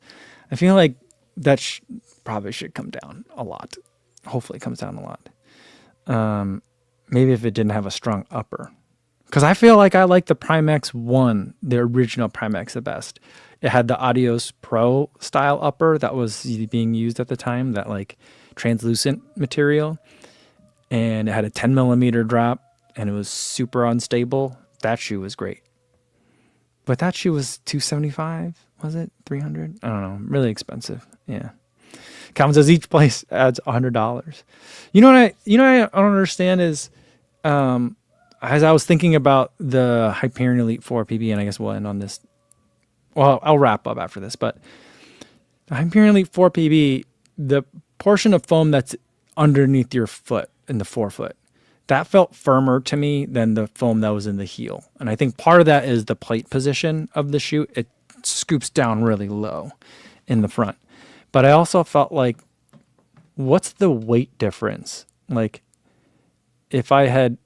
I feel like that probably should come down a lot. Hopefully it comes down a lot. Maybe if it didn't have a strung upper. Because I feel like I like the Prime X 1, the original Prime X the best. It had the Adios Pro style upper that was being used at the time, that like translucent material. And it had a 10 millimeter drop, and it was super unstable. That shoe was great. But that shoe was $275, was it? $300? I don't know. Really expensive. Yeah. Calvin says each place adds $100. You know what I don't understand is, as I was thinking about the Hyperion Elite 4 PB, and I guess we'll end on this. Well, I'll wrap up after this, but the Hyperion Elite 4 PB, the portion of foam that's underneath your foot in the forefoot, that felt firmer to me than the foam that was in the heel. And I think part of that is the plate position of the shoe. It scoops down really low in the front. But I also felt like, what's the weight difference? Like, if I had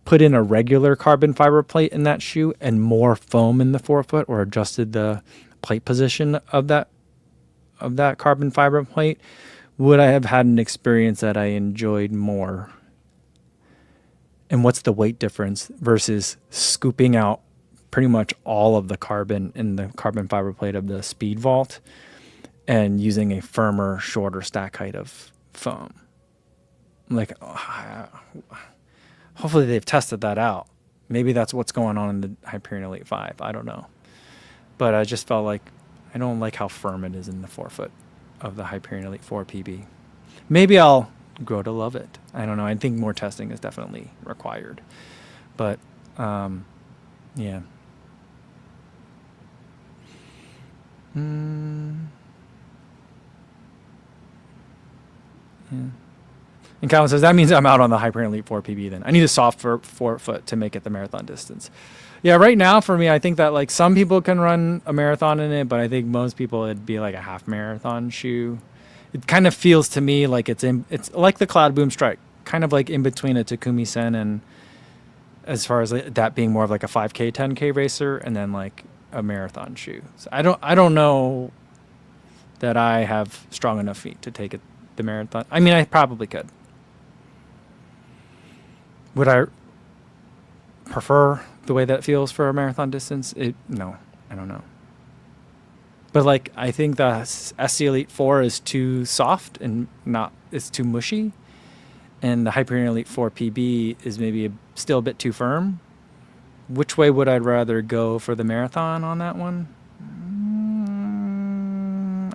put in a regular carbon fiber plate in that shoe and more foam in the forefoot, or adjusted the plate position of that carbon fiber plate, would I have had an experience that I enjoyed more? And what's the weight difference versus scooping out pretty much all of the carbon in the carbon fiber plate of the Speed Vault and using a firmer, shorter stack height of foam? Like, Hopefully they've tested that out. Maybe that's what's going on in the Hyperion Elite 5. I don't know. But I just felt like I don't like how firm it is in the forefoot of the Hyperion Elite 4 PB. Maybe I'll grow to love it. I don't know. I think more testing is definitely required. But, yeah. Yeah. And Calvin says, that means I'm out on the Hyperion Elite 4 PB then. I need a soft forefoot to make it the marathon distance. Yeah, right now for me, I think that like some people can run a marathon in it, but I think most people it'd be like a half marathon shoe. It kind of feels to me like it's like the Cloud Boom Strike, kind of like in between a Takumi Sen and as far as that being more of like a 5K, 10K racer and then like a marathon shoe. So I don't know that I have strong enough feet to take it the marathon. I mean, I probably could. Would I prefer the way that feels for a marathon distance? No, I don't know. But like, I think the SC Elite 4 is too soft and it's too mushy. And the Hyperion Elite 4 PB is maybe still a bit too firm. Which way would I rather go for the marathon on that one?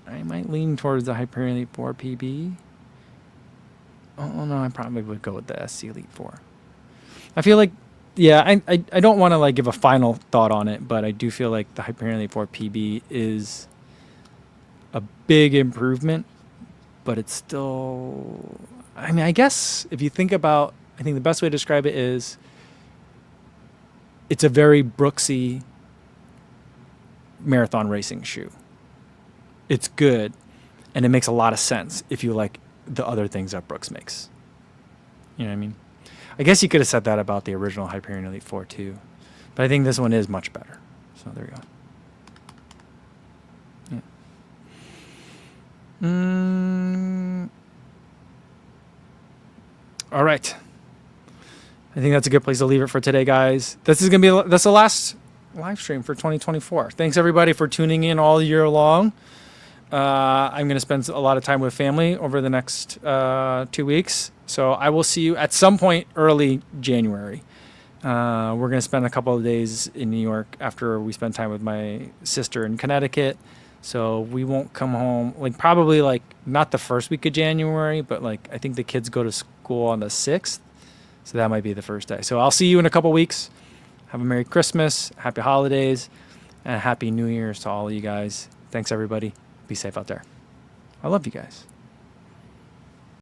I might lean towards the Hyperion Elite 4 PB. Oh no, I probably would go with the SC Elite 4. I feel like, yeah, I don't want to like give a final thought on it, but I do feel like the Hyperion Elite 4 PB is a big improvement, but it's still, I mean, I guess if you think about, I think the best way to describe it is it's a very Brooksy marathon racing shoe. It's good, and it makes a lot of sense if you like the other things that Brooks makes. You know what I mean? I guess you could have said that about the original Hyperion Elite 4 too, but I think this one is much better. So there you go. Yeah. All right. I think that's a good place to leave it for today, guys. That's the last live stream for 2024. Thanks everybody for tuning in all year long. I'm going to spend a lot of time with family over the next 2 weeks. So I will see you at some point early January. We're going to spend a couple of days in New York after we spend time with my sister in Connecticut. So we won't come home, like probably like not the first week of January, but like I think the kids go to school on the 6th. So that might be the first day. So I'll see you in a couple weeks. Have a Merry Christmas, Happy Holidays, and a Happy New Year's to all of you guys. Thanks, everybody. Be safe out there. I love you guys.